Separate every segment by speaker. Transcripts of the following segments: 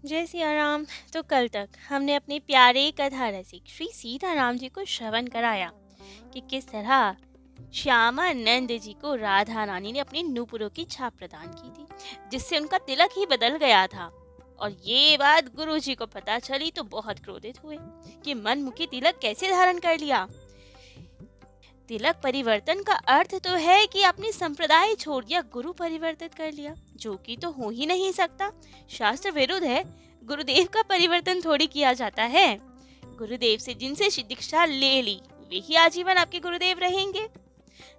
Speaker 1: जय सिया राम। तो कल तक हमने अपने प्यारे कथा रसिक श्री सीताराम जी को श्रवण कराया कि किस तरह श्यामानंद जी को राधा रानी ने अपनी नूपुरों की छाप प्रदान की थी, जिससे उनका तिलक ही बदल गया था। और ये बात गुरु जी को पता चली तो बहुत क्रोधित हुए कि मनमुखी तिलक कैसे धारण कर लिया। तिलक परिवर्तन का अर्थ तो है कि अपनी संप्रदाय छोड़ दिया, गुरु परिवर्तित कर लिया, जो कि तो हो ही नहीं सकता, शास्त्र विरुद्ध है। गुरुदेव का परिवर्तन थोड़ी किया जाता है। गुरुदेव से जिनसे दीक्षा ले ली वे ही आजीवन आपके गुरुदेव रहेंगे।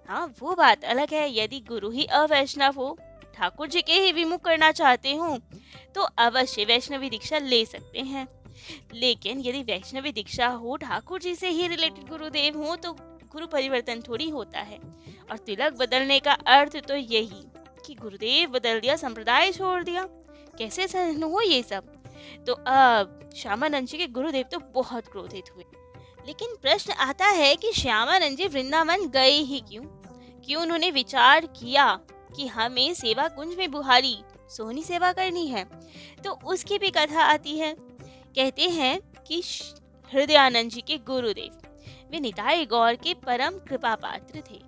Speaker 1: हाँ, वो बात अलग है यदि गुरु ही अवैष्णव हो, ठाकुर जी के ही विमुख करना चाहते हो तो अवश्य वैष्णवी दीक्षा ले सकते हैं। लेकिन यदि वैष्णवी दीक्षा हो, ठाकुर जी से ही रिलेटेड गुरुदेव हो तो गुरु परिवर्तन थोड़ी होता है। और तिलक बदलने का अर्थ तो यही कि गुरुदेव बदल दिया, संप्रदाय छोड़ दिया, कैसे सहन हो ये सब। तो अब श्यामानंद जी के गुरुदेव तो बहुत क्रोधित हुए। लेकिन प्रश्न आता है कि श्यामानंद जी वृंदावन गए ही क्यों? क्यों उन्होंने विचार किया कि हमें सेवा कुंज में बुहारी सोहनी सेवा करनी है? तो उसकी भी कथा आती है। कहते हैं कि हृदयानंद जी के गुरुदेव वे निताई गौर के परम कृपा पात्र थे।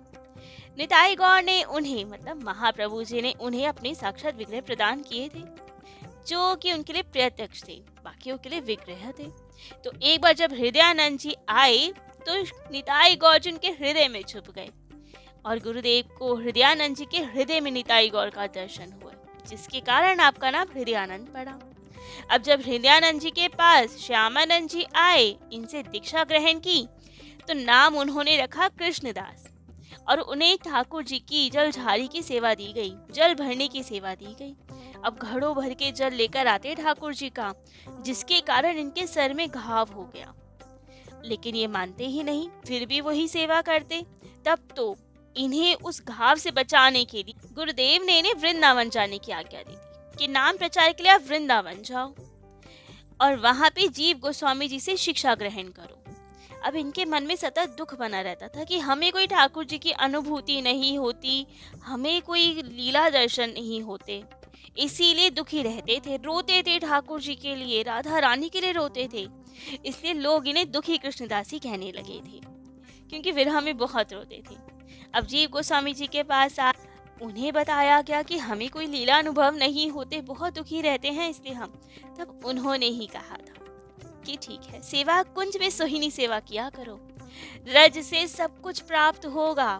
Speaker 1: निताई गौर ने उन्हें मतलब महाप्रभु जी ने उन्हें अपने साक्षात विग्रह प्रदान किए थे, जो कि उनके लिए प्रत्यक्ष थे, बाकियों के लिए विग्रह थे। तो एक बार जब हृदयानंद जी आए तो निताई गौर जी उनके हृदय में छुप गए और गुरुदेव को हृदयानंद जी के हृदय में निताई गौर का दर्शन हुआ, जिसके कारण आपका नाम हृदयानंद पड़ा। अब जब हृदयानंद जी के पास श्यामानंद जी आए, इनसे दीक्षा ग्रहण की, तो नाम उन्होंने रखा कृष्णदास और उन्हें ठाकुर जी की जलझारी की सेवा दी गई, जल भरने की सेवा दी गई। अब घड़ों भर के जल लेकर आते ठाकुर जी का, जिसके कारण इनके सर में घाव हो गया। लेकिन ये मानते ही नहीं, फिर भी वही सेवा करते। तब तो इन्हें उस घाव से बचाने के लिए गुरुदेव ने इन्हें वृंदावन जाने की आज्ञा दी थी कि नाम प्रचार के लिए आप वृंदावन जाओ और वहां पे जीव गोस्वामी जी से शिक्षा ग्रहण करो। अब इनके मन में सतत दुख बना रहता था कि हमें कोई ठाकुर जी की अनुभूति नहीं होती, हमें कोई लीला दर्शन नहीं होते, इसीलिए दुखी रहते थे, रोते थे ठाकुर जी के लिए, राधा रानी के लिए रोते थे। इसलिए लोग इन्हें दुखी कृष्णदासी कहने लगे थे, क्योंकि विरह में बहुत रोते थे। अब जीव गोस्वामी जी के पास उन्हें बताया गया कि हमें कोई लीला अनुभव नहीं होते, बहुत दुखी रहते हैं, इसलिए हम तब उन्होंने ही कहा था कि ठीक है, सेवा कुंज में सोहिनी सेवा किया करो, रज से सब कुछ प्राप्त होगा।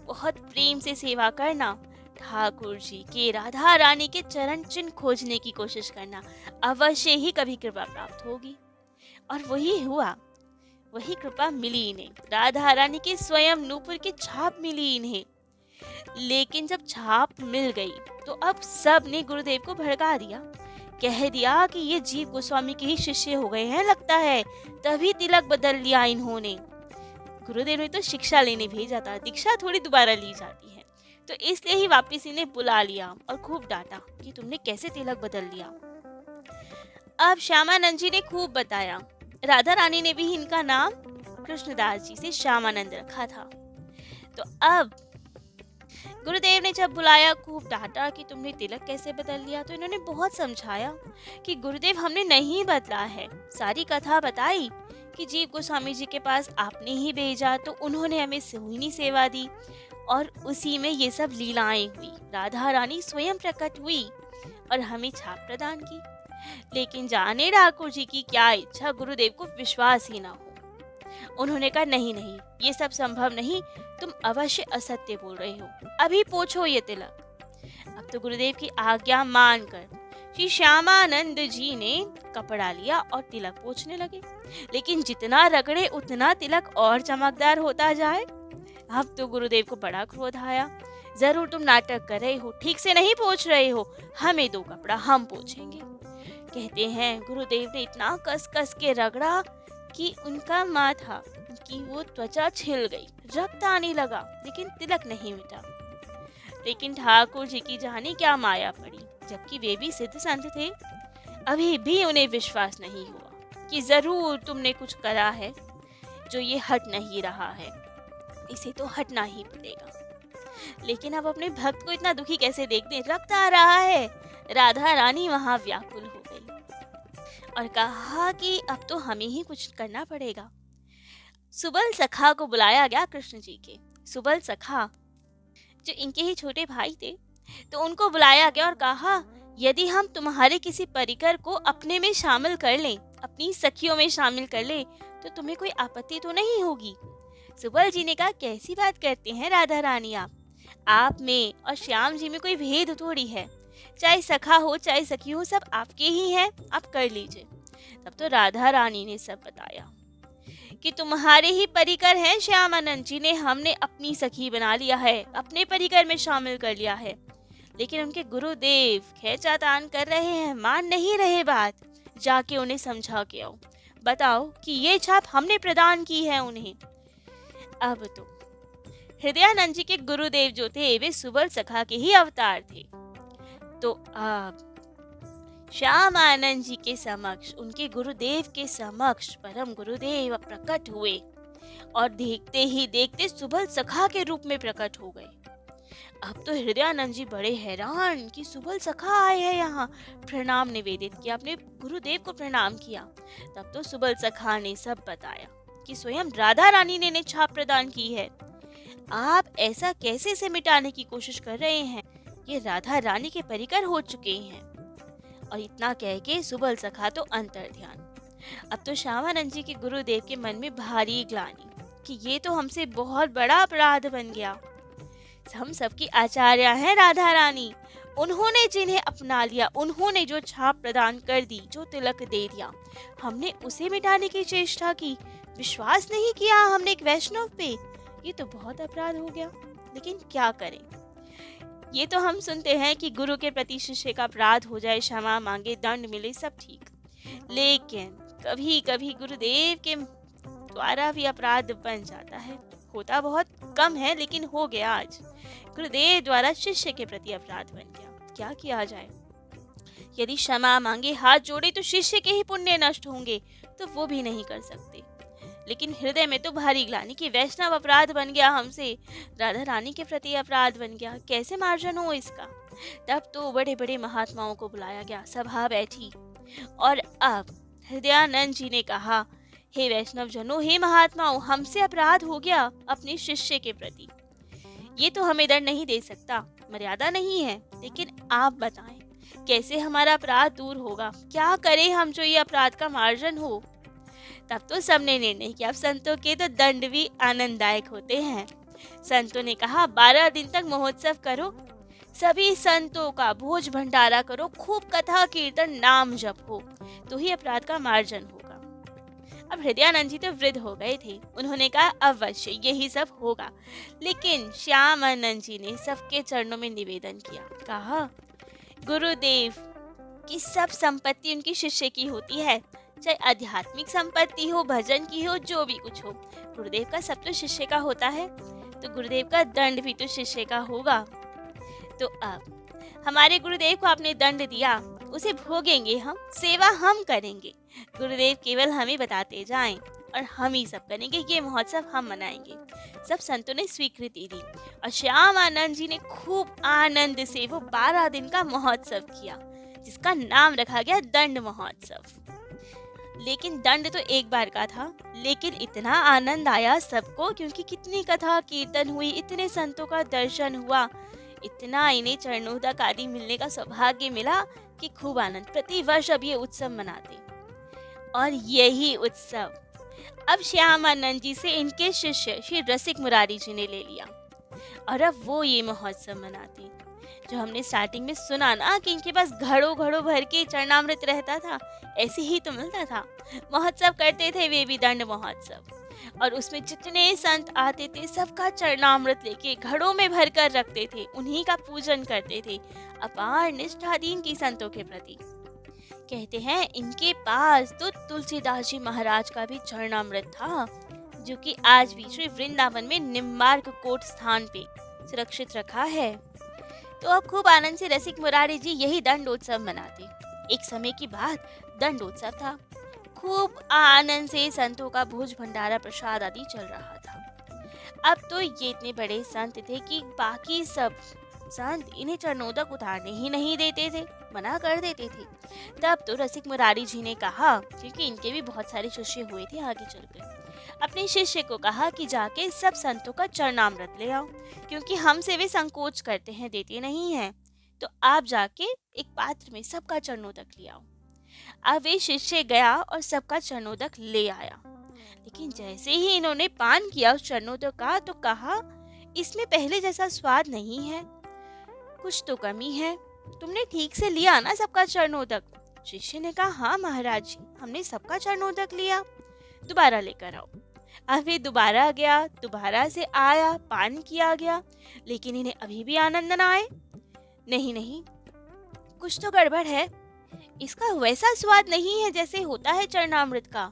Speaker 1: बहुत प्रेम से सेवा करना, ठाकुर जी के राधा रानी के चरण चिन्ह खोजने की कोशिश करना, अवश्य ही कभी कृपा प्राप्त होगी। और वही हुआ, वही कृपा मिली इन्हें, राधा रानी की स्वयं नूपुर की छाप मिली इन्हें। लेकिन जब छाप मिल गई तो अब सब ने गुरुदेव को भड़का दिया, कह दिया कि ये जीव गोस्वामी के ही शिष्य हो गए हैं लगता है, तभी तिलक बदल लिया इन्होंने। गुरुदेव ने तो शिक्षा लेने भेजा था, दीक्षा थोड़ी दोबारा ली जाती है, तो इसलिए ही वापस इन्हें बुला लिया और खूब डांटा कि तुमने कैसे तिलक बदल लिया। अब श्यामानंद जी ने खूब बताया, राधा रानी ने भी इनका नाम कृष्णदास जी से श्यामानंद रखा था। तो अब गुरुदेव ने जब बुलाया, खूब डांटा कि तुमने तिलक कैसे बदल लिया, तो इन्होंने बहुत समझाया कि गुरुदेव हमने नहीं बदला है। सारी कथा बताई कि जीव गोस्वामी जी के पास आपने ही भेजा, तो उन्होंने हमें सोहिनी सेवा दी और उसी में ये सब लीलाएं हुई, राधा रानी स्वयं प्रकट हुई और हमें छाप प्रदान की। लेकिन जाने ठाकुर जी की क्या इच्छा, गुरुदेव को विश्वास ही ना हो। उन्होंने कहा नहीं नहीं, ये सब संभव नहीं, तुम अवश्य असत्य बोल रहे हो, अभी पोछो ये तिलक। अब तो गुरुदेव की आज्ञा मानकर श्री श्यामानंद जी ने कपड़ा लिया और तिलक पोछने लगे। लेकिन जितना रगड़े उतना तिलक और चमकदार होता जाए। अब तो गुरुदेव को बड़ा क्रोध आया, जरूर तुम नाटक कर रहे हो, ठीक से नहीं पोछ रहे हो, हमें दो कपड़ा, हम पोछेंगे। कहते हैं गुरुदेव ने इतना कस कस के रगड़ा कि उनका माथा की वो त्वचा छिल गई, रक्त आने लगा, लेकिन तिलक नहीं मिटा। लेकिन ठाकुर जी की जाने क्या माया पड़ी, जबकि वे भी सिद्ध संत थे, अभी भी उन्हें विश्वास नहीं हुआ कि जरूर तुमने कुछ करा है जो ये हट नहीं रहा है, इसे तो हटना ही पड़ेगा। लेकिन अब अपने भक्त को इतना दुखी कैसे देखते, रक्त आ रहा है। राधा रानी वहां व्याकुल हो गई। और कहा कि अब तो हमें ही कुछ करना पड़ेगा। सुबल सखा को बुलाया गया कृष्ण जी के। सुबल सखा जो इनके ही छोटे भाई थे, तो उनको बुलाया गया और कहा, यदि हम तुम्हारे किसी परिकर को अपने में शामिल कर लें, अपनी सखियों में शामिल कर लें, तो तुम्हें कोई आपत्ति तो नहीं होगी। सुबल जी ने कहा, कैसी बात करते हैं राधा रानी आप में और श्याम जी में कोई भेद थोड़ी है, चाहे सखा हो चाहे सखी हो, सब आपके ही हैं, आप कर लीजिए। तब तो राधा रानी ने सब बताया कि तुम्हारे ही परिकर हैं श्यामानंद, जिन्हें हमने अपनी सखी बना लिया है, अपने परिकर में शामिल कर लिया है। लेकिन उनके गुरुदेव खींचातान कर रहे हैं, मान नहीं रहे बात। जाके उन्हें समझा के आओ, बताओ कि ये छाप हमने प्रदान की है उन्हें। अब तो हृदयानंद जी के गुरुदेव जो थे वे सुबल सखा के ही अवतार थे। तो अब श्याम आनंद जी के समक्ष, उनके गुरुदेव के समक्ष परम गुरुदेव प्रकट हुए और देखते ही देखते सुबल सखा के रूप में प्रकट हो गए। अब तो हृदयानंद जी बड़े हैरान कि सुबल सखा आए हैं यहाँ। प्रणाम निवेदित किया, अपने गुरुदेव को प्रणाम किया। तब तो सुबल सखा ने सब बताया कि स्वयं राधा रानी ने छाप प्रदान की है। आप ऐसा कैसे से मिटाने की कोशिश कर रहे हैं, ये राधा रानी के परिकर हो चुके हैं। और इतना कह के सुबल सखा तो अंतर ध्यान। अब तो श्यामानंद जी के गुरुदेव के मन में भारी ग्लानि कि ये तो हमसे बहुत बड़ा अपराध बन गया। हम सबकी आचार्य हैं राधा रानी, उन्होंने जिन्हें अपना लिया, उन्होंने जो छाप प्रदान कर दी, जो तिलक दे दिया, हमने उसे मिटाने की चेष्टा की, विश्वास नहीं किया हमने एक वैष्णव पे। ये तो बहुत अपराध हो गया। लेकिन क्या करें, ये तो हम सुनते हैं कि गुरु के प्रति शिष्य का अपराध हो जाए, क्षमा मांगे, दंड मिले, सब ठीक। लेकिन कभी कभी गुरुदेव के द्वारा भी अपराध बन जाता है। होता बहुत कम है लेकिन हो गया आज। गुरुदेव द्वारा शिष्य के प्रति अपराध बन गया। क्या किया जाए? यदि क्षमा मांगे, हाथ जोड़े तो शिष्य के ही पुण्य नष्ट होंगे, तो वो भी नहीं कर सकते। लेकिन हृदय में तो भारी ग्लानि कि वैष्णव अपराध बन गया हमसे, राधा रानी के प्रति अपराध बन गया, कैसे मार्जन हो इसका। तब तो बड़े बड़े महात्माओं को बुलाया गया, सभा बैठी और अब हृदयानंद जी ने कहा, हे वैष्णव जनों, हे महात्माओं, हमसे अपराध हो गया अपने शिष्य के प्रति। ये तो हमें दंड नहीं दे सकता, मर्यादा नहीं है, लेकिन आप बताएं कैसे हमारा अपराध दूर होगा, क्या करें हम जो ये अपराध का मार्जन हो। तब तो सबने निर्णय किया, अब संतों के तो दंड भी आनंददायक होते हैं। संतों ने कहा, 12 दिन तक महोत्सव करो, सभी संतों का भोज भंडारा करो, खूब कथा कीर्तन नाम जप हो, तो ही अपराध का मार्जन होगा। अब हृदयानंद जी तो वृद्ध हो गए थे, उन्होंने कहा अवश्य यही सब होगा। लेकिन श्यामानंद जी ने सबके चरणों में निवेदन किया, कहा गुरुदेव की सब संपत्ति उनकी शिष्य की होती है, चाहे आध्यात्मिक संपत्ति हो, भजन की हो, जो भी कुछ हो, गुरुदेव का सब तो शिष्य का होता है, तो गुरुदेव का दंड भी तो शिष्य का होगा। तो अब हमारे गुरुदेव को आपने दंड दिया, उसे भोगेंगे हम, सेवा हम करेंगे, गुरुदेव केवल हमें बताते जाएं और हम ही सब करेंगे, ये महोत्सव हम मनाएंगे। सब संतों ने स्वीकृति दी और श्याम आनंद जी ने खूब आनंद से वो 12 दिन का महोत्सव किया, जिसका नाम रखा गया दंड महोत्सव। लेकिन दंड तो एक बार का था, लेकिन इतना आनंद आया सबको, क्योंकि कितनी कथा कीर्तन हुई, इतने संतों का दर्शन हुआ, इतना इन्हें चरणोदक आदि मिलने का सौभाग्य मिला कि खूब आनंद। प्रति वर्ष अब ये उत्सव मनाते और यही उत्सव अब श्यामानंद जी से इनके शिष्य श्री रसिक मुरारी जी ने ले लिया और अब वो ये महोत्सव मनाते। जो हमने स्टार्टिंग में सुना ना कि इनके पास घड़ों घड़ों भर के चरणामृत रहता था, ऐसे ही तो मिलता था। महोत्सव करते थे वे भी दंड महोत्सव, और उसमें जितने संत आते थे सबका चरणामृत लेके घड़ों में भर कर रखते थे, उन्हीं का पूजन करते थे। अपार निष्ठा थी इनकी संतों के प्रति। कहते हैं इनके पास तो तुलसीदास जी महाराज का भी चरणामृत था, जो कि आज भी श्री वृंदावन में निम्बार्क कोट स्थान पे सुरक्षित रखा है। तो अब खूब आनंद से रसिक मुरारी जी यही दंडोत्सव मनाते। एक समय की बात, दंडोत्सव था, खूब आनंद से संतों का भोज भंडारा प्रसाद आदि चल रहा था। अब तो ये इतने बड़े संत थे कि बाकी सब संत इन्हें चरणोदक उतारने ही नहीं देते थे, मना कर देते थे। तब तो रसिक मुरारी जी ने कहा, क्योंकि इनके भी बहुत सारे शिष्य हुए थे आगे चलकर, अपने शिष्य को कहा कि जाके सब संतों का चरणामृत ले आओ, क्योंकि हमसे वे संकोच करते हैं, देते नहीं हैं। तो आप जाके एक पात्र में सबका चरणोदक ले आओ। अब वे शिष्य गया और सबका चरणोदक ले आया। लेकिन जैसे ही इन्होंने पान किया उस चरणोदक का, तो कहा, इसमें पहले जैसा स्वाद नहीं है, कुछ तो कमी है। तुमने ठीक से लिया ना सबका चरणोदक? शिष्य ने कहा, हाँ महाराज जी, हमने सबका चरणोदक लिया। दोबारा लेकर आओ। अब वे दोबारा गया, दोबारा से आया, पान किया गया, लेकिन इन्हें अभी भी आनंद न आए। नहीं नहीं, कुछ तो गड़बड़ है, इसका वैसा स्वाद नहीं है जैसे होता है चरणामृत का।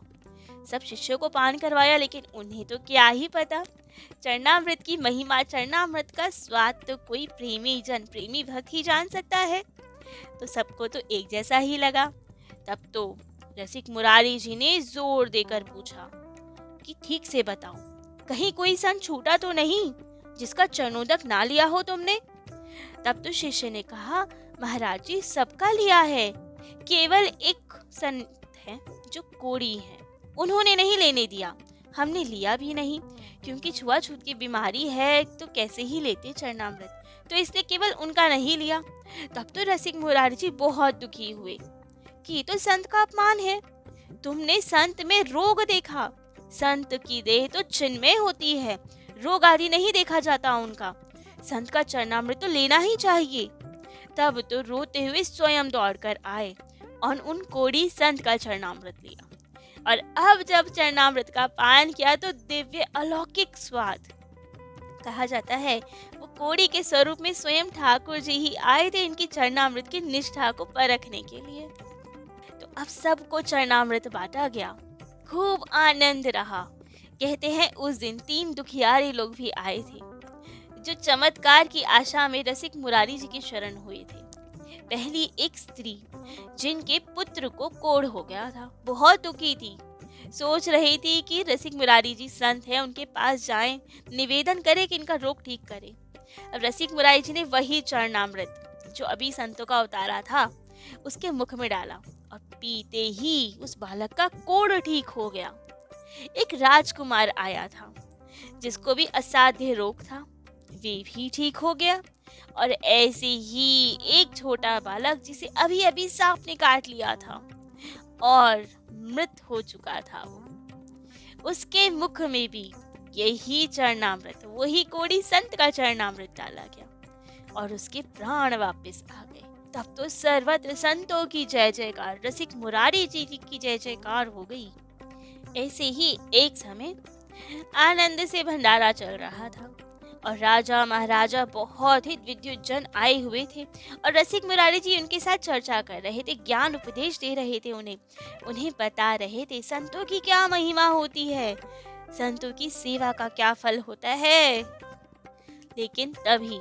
Speaker 1: सब शिष्यों को पान करवाया, लेकिन उन्हें तो क्या ही पता चरणामृत की महिमा, चरणामृत का स्वाद तो कोई प्रेमी जन, प्रेमी भक्त ही जान सकता है। तो सबको तो एक जैसा ही लगा। तब तो रसिक मुरारी जी ने जोर देकर पूछा कि ठीक से बताओ, कहीं कोई संत छूटा तो नहीं जिसका चरणोदक ना लिया हो तुमने? तब तो शिष्य ने कहा, महाराज जी सबका लिया है, केवल एक संत है जो कोढ़ी है, उन्होंने नहीं लेने दिया, हमने लिया भी नहीं, क्योंकि छुआछूत की बीमारी है तो कैसे ही लेते चरणामृत, तो इसलिए केवल उनका नहीं लिया। तब तो रसिक मुरारी जी बहुत दुखी हुए कि ये तो संत का अपमान है। तुमने संत में रोग देखा, संत की देह तो चिन्मय होती है, रोग आदि नहीं देखा जाता उनका, संत का चरणामृत तो लेना ही चाहिए। तब तो रोते हुए स्वयं दौड़कर आए और उन कोढ़ी संत का चरणामृत लिया। और अब जब चरणामृत का पान किया तो दिव्य अलौकिक स्वाद। कहा जाता है वो कोढ़ी के स्वरूप में स्वयं ठाकुर जी ही आए थे इनकी चरणामृत की निष्ठा को परखने के लिए। तो अब सबको चरणामृत बांटा गया, खूब आनंद रहा। कहते हैं उस दिन 3 दुखियारे लोग भी आए थे, जो चमत्कार की आशा में रसिक मुरारी जी की शरण हुए थे। पहली एक स्त्री जिनके पुत्र को कोढ़ हो गया था, बहुत दुखी थी, सोच रही थी कि रसिक मुरारी जी संत है, उनके पास जाएं, निवेदन करें कि इनका रोग ठीक करे। अब रसिक मुरारी जी ने वही चरणामृत जो अभी संतों का उतारा था उसके मुख में डाला और पीते ही उस बालक का कोढ़ ठीक हो गया। एक राजकुमार आया था जिसको भी असाध्य रोग था, वे भी ठीक हो गया। और ऐसे ही एक छोटा बालक जिसे अभी अभी सांप ने काट लिया था और मृत हो चुका था, वो उसके मुख में भी यही चरणामृत, वही कोढ़ी संत का चरणामृत डाला गया और उसके प्राण वापस आ गए। तब तो सर्वत्र संतों की जय जयकार, रसिक मुरारी जी की जय जयकार हो गई। ऐसे ही एक समय आनंद से भंडारा चल रहा था और राजा महाराजा बहुत ही विद्युत जन आए हुए थे और रसिक मुरारी जी उनके साथ चर्चा कर रहे थे, ज्ञान उपदेश दे रहे थे, उन्हें बता रहे थे संतों की क्या महिमा होती है, संतों की सेवा का क्या फल होता है। लेकिन तभी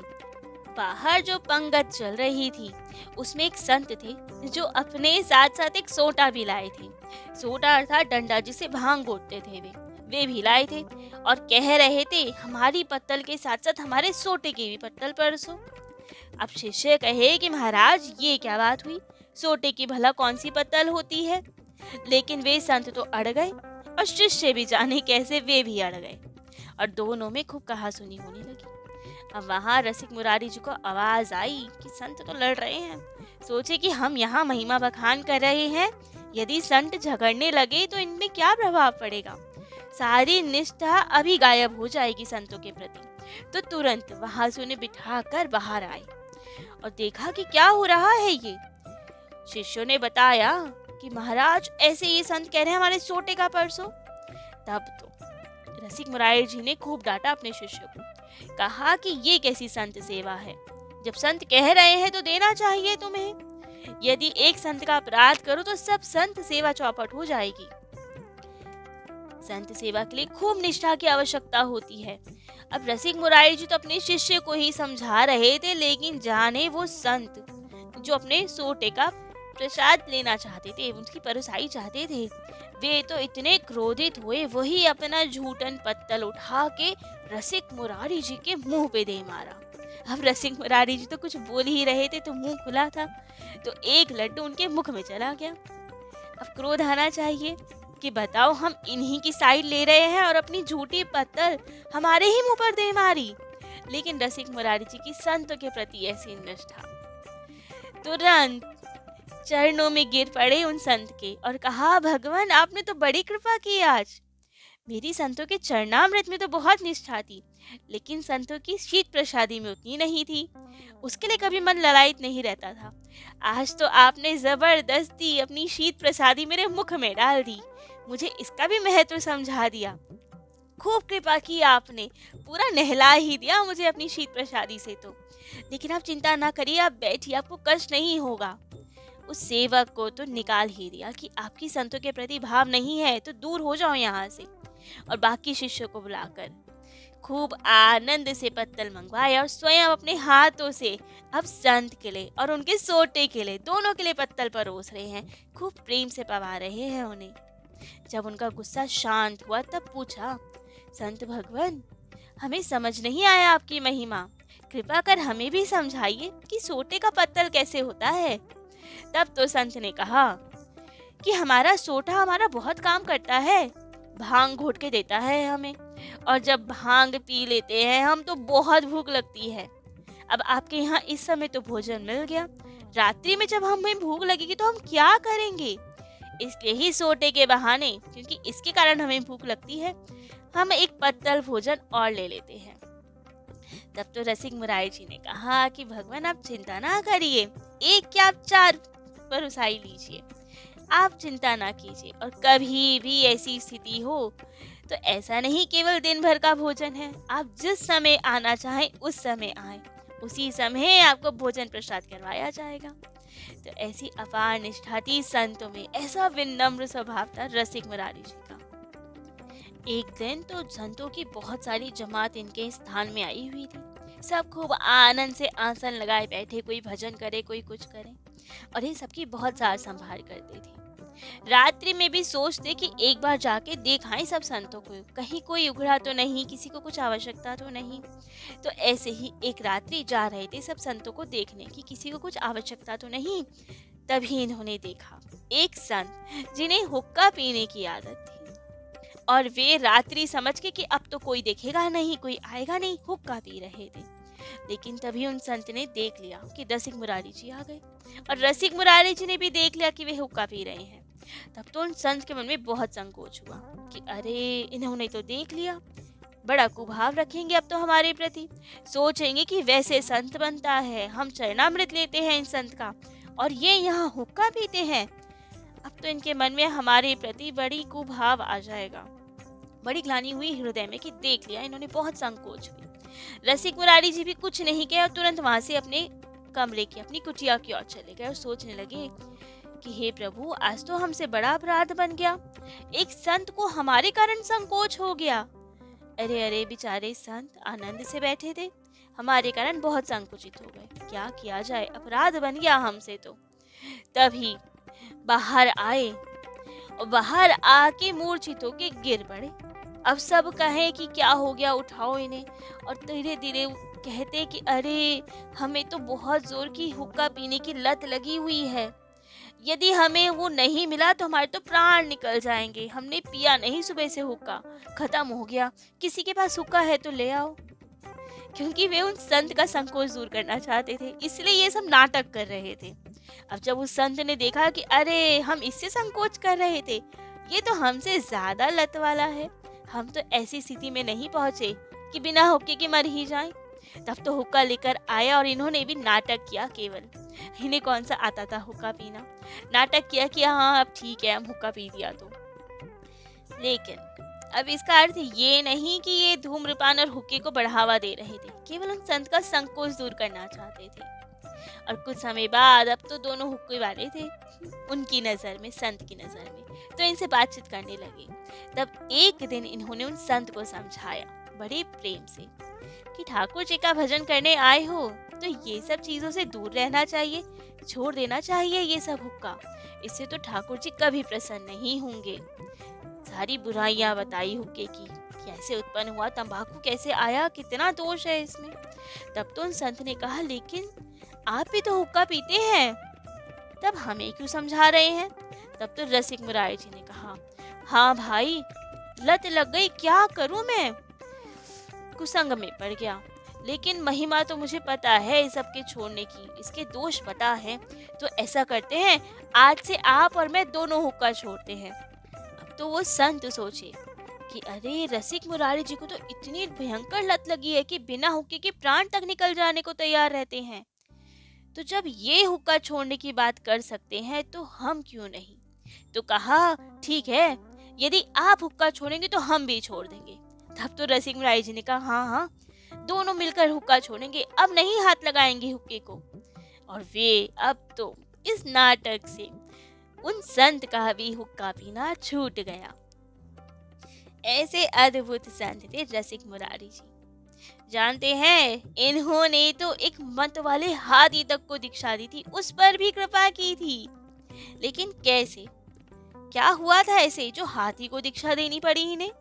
Speaker 1: बाहर जो पंगत चल रही थी उसमें एक संत थे जो अपने साथ साथ एक सोटा भी लाए थे। सोटा अर्थात डंडा जिसे भांग घोटते थे, वे भी लाए थे और कह रहे थे हमारी पत्तल के साथ साथ हमारे सोटे की भी पत्तल परसो। अब शिष्य कहे कि महाराज ये क्या बात हुई, सोटे की भला कौन सी पत्तल होती है। लेकिन वे संत तो अड़ गए और शिष्य भी जाने कैसे वे भी अड़ गए और दोनों में खूब कहासुनी होने लगी। अब वहाँ रसिक मुरारी जी को आवाज आई कि संत तो लड़ रहे हैं, सोचे कि हम यहाँ महिमा बखान कर रहे हैं, यदि संत झगड़ने लगे तो इनमें क्या प्रभाव पड़ेगा, सारी निष्ठा अभी गायब हो जाएगी संतों के प्रति। तो तुरंत वहां से उन्हें बिठाकर बाहर आए और देखा कि क्या हो रहा है। ये शिष्यों ने बताया कि महाराज ऐसे ये संत कह रहे हैं हमारे सोटे का परसों। तब तो रसिक मुरारी जी ने खूब डांटा अपने शिष्यों को, कहा कि ये कैसी संत सेवा है, जब संत कह रहे हैं तो देना चाहिए तुम्हें, यदि एक संत का अपराध करो तो सब संत सेवा चौपट हो जाएगी। संत सेवा के लिए खूब निष्ठा की आवश्यकता होती है। अब रसिक मुरारी जी तो अपने शिष्य को ही समझा रहे थे, लेकिन जाने वो संत जो अपने सोटे का प्रसाद लेना चाहते थे, उनकी परसाई चाहते थे, वे तो इतने क्रोधित हुए, वही अपना झूठन पत्तल उठा के रसिक मुरारी जी के मुंह पे दे मारा अब रसिक मुरारी जी तो कुछ बोल ही रहे थे तो मुंह खुला था, तो एक लड्डू उनके मुख में चला गया। अब क्रोध आना चाहिए कि बताओ, हम इन्हीं की साइड ले रहे हैं और अपनी झूठी पत्तल हमारे ही मुंह पर दे मारी। लेकिन रसिक मुरारी जी की संतों के प्रति ऐसी निष्ठा, तुरंत चरणों में गिर पड़े उन संत के और कहा, भगवान आपने तो बड़ी कृपा की आज। मेरी संतों के चरणामृत में तो बहुत निष्ठा थी, लेकिन संतों की शीत प्रसादी में उतनी नहीं थी। उसके लिए कभी मन ललायित नहीं रहता था। आज तो आपने जबरदस्ती अपनी शीत प्रसादी मेरे मुख में डाल दी, मुझे इसका भी महत्व समझा दिया। खूब कृपा की आपने, पूरा नहला ही दिया मुझे अपनी शीत प्रसादी से तो। लेकिन आप चिंता ना करिए, आप बैठिए, आपको कष्ट नहीं होगा। उस सेवक को तो निकाल ही दिया कि आपकी संतों के प्रति भाव नहीं है तो दूर हो जाओ यहाँ से। और बाकी शिष्यों को बुलाकर खूब आनंद से पत्तल मंगवाए और स्वयं अपने हाथों से अब संत के लिए और उनके सोटे के लिए, दोनों के लिए पत्तल परोस रहे हैं, खूब प्रेम से पवा रहे हैं उन्हें। जब उनका गुस्सा शांत हुआ तब पूछा, संत भगवान, हमें समझ नहीं आया आपकी महिमा, कृपा कर हमें भी समझाइए कि सोटे का पत्तल कैसे होता है। तब तो संत ने कहा कि हमारा सोटा हमारा बहुत काम करता है, भांग घोट के देता है हमें, और जब भांग पी लेते हैं हम तो बहुत भूख लगती है। अब आपके यहाँ इस समय तो भोजन मिल गया, रात्रि में जब हमें भूख लगेगी तो हम क्या करेंगे? इसलिए ही सोटे के बहाने, क्योंकि इसके कारण हमें भूख लगती है, हम एक पत्तल भोजन और ले लेते हैं। तब तो रसिक मुरारी जी ने कहा कि भगवान आप चिंता ना करिए, एक क्या आप 4 परोसाई लीजिए, आप चिंता ना कीजिए। और कभी भी ऐसी स्थिति हो तो ऐसा नहीं केवल दिन भर का भोजन है, आप जिस समय आना चाहें उस समय आए, उसी समय आपको भोजन प्रसाद करवाया जाएगा। तो ऐसी अपार निष्ठा थी संतों में, ऐसा विनम्र स्वभाव था रसिक मुरारी जी का। एक दिन तो संतों की बहुत सारी जमात इनके स्थान में आई हुई थी। सब खूब आनंद से आसन लगाए बैठे, कोई भजन करे कोई कुछ करे, और ये सबकी बहुत सार संभाल करते थे। रात्रि में भी सोचते कि एक बार जाके देख आए सब संतों को, कहीं कोई उघड़ा तो नहीं, किसी को कुछ आवश्यकता तो नहीं। तो ऐसे ही एक रात्रि जा रहे थे सब संतों को देखने कि किसी को कुछ आवश्यकता तो नहीं। तभी इन्होंने देखा एक संत जिन्हें हुक्का पीने की आदत थी, और वे रात्रि समझ के कि अब तो कोई देखेगा नहीं, कोई आएगा नहीं, हुक्का पी रहे थे। लेकिन तभी उन संत ने देख लिया कि रसिक मुरारी जी आ गए, और रसिक मुरारी जी ने भी देख लिया कि वे हुक्का पी रहे हैं। तब तो उन संत के मन में बहुत संकोच हुआ कि अरे, इन्होंने तो देख लिया, बड़ा कुभाव रखेंगे अब तो हमारे प्रति, सोचेंगे कि वैसे संत बनता है, हम चरणामृत लेते हैं इन संत का और ये यहाँ हुक्का पीते हैं। अब तो इनके मन में हमारे प्रति बड़ी कुभाव आ जाएगा। बड़ी ग्लानि हुई हृदय में कि देख लिया, इन्होंने बहुत संकोच हुई। रसिक मुरारी जी भी कुछ नहीं कहे और तुरंत वहां से अपने कमरे की, अपनी कुटिया की ओर चले गए और सोचने लगे कि हे प्रभु, आज तो हमसे बड़ा अपराध बन गया, एक संत को हमारे कारण संकोच हो गया। अरे अरे, बेचारे संत आनंद से बैठे थे, हमारे कारण बहुत संकुचित हो गए, क्या किया जाए, अपराध बन गया हमसे तो। तभी बाहर आए और बाहर आके मूर्छित होके गिर पड़े। अब सब कहे कि क्या हो गया, उठाओ इन्हें, और धीरे धीरे कहते कि अरे, हमें तो बहुत जोर की हुक्का पीने की लत लगी हुई है, यदि हमें वो नहीं मिला तो हमारे तो प्राण निकल जाएंगे, हमने पिया नहीं सुबह से, हुक्का खत्म हो गया, किसी के पास हुक्का है तो ले आओ। क्योंकि वे उन संत का संकोच दूर करना चाहते थे, इसलिए ये सब नाटक कर रहे थे। अब जब उस संत ने देखा कि अरे, हम इससे संकोच कर रहे थे, ये तो हमसे ज्यादा लत वाला है, हम तो ऐसी स्थिति में नहीं पहुंचे कि बिना हुक्के के मर ही जाएं। तब तो हुक्का लेकर आया और इन्होंने भी नाटक किया। केवल इन्हें कौन सा आता था हुक्का पीना, नाटक किया कि हाँ अब ठीक है, हम हुक्का पी दिया तो। लेकिन अब इसका अर्थ ये नहीं कि ये धूम्रपान और हुक्के को बढ़ावा दे रहे थे, केवल उन संत का संकोच दूर करना चाहते थे। और कुछ समय बाद अब तो दोनों हुक्के वाले थे उनकी नजर में, संत की नजर में, तो इनसे बातचीत करने लगे। तब एक दिन इन्होंने उन संत को समझाया बड़े प्रेम से कि ठाकुर जी का भजन करने आए हो तो ये सब चीजों से दूर रहना चाहिए, छोड़ देना चाहिए ये सब हुक्का, इससे तो ठाकुर जी कभी प्रसन्न नहीं होंगे। सारी बुराइयां बताई हुक्के की, कैसे उत्पन्न हुआ, तंबाकू कैसे आया, कितना दोष है इसमें, तब तो उन संत ने कहा, लेकिन आप भी तो हुक्का पीते हैं, तब हमें क्यों समझा रहे हैं? तब तो रसिक मुरारी जी ने कहा, हाँ भाई, लत लग गई, क्या करूं मैं, कुसंग में पड़ गया। लेकिन महिमा तो मुझे पता है इस सब के छोड़ने की, इसके दोष पता है। तो ऐसा करते हैं, आज से आप और मैं दोनों हुक्का छोड़ते हैं। अब तो वो संत सोचे कि अरे, रसिक मुरारी जी को तो इतनी भयंकर लत लगी है कि बिना हुक्के के प्राण तक निकल जाने को तैयार रहते हैं। तो जब ये हुक्का छोड़ने की बात कर सकते हैं तो हम क्यों नहीं। तो कहा, ठीक है, यदि आप हुक्का छोड़ेंगे तो हम भी छोड़ देंगे। तब तो रसिक मुरारी जी ने कहा, हाँ हाँ, दोनों मिलकर हुक्का छोड़ेंगे, अब नहीं हाथ लगाएंगे हुक्के को। और वे अब तो इस नाटक से उन संत का भी हुक्का पीना छूट गया। ऐसे अद्भुत संत थे रसिक मुरारी जी। जानते हैं, इन्होंने तो एक मत वाले हाथी तक को दीक्षा दी थी, उस पर भी कृपा की थी। लेकिन कैसे, क्या हुआ था ऐसे जो हाथी को दीक्षा देनी पड़ी इन्हें?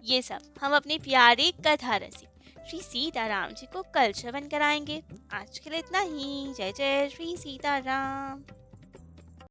Speaker 1: ये सब हम अपने प्यारे कथा रसिक श्री सीताराम जी को कल श्रवण कराएंगे। आज के लिए इतना ही। जय जय श्री सीताराम।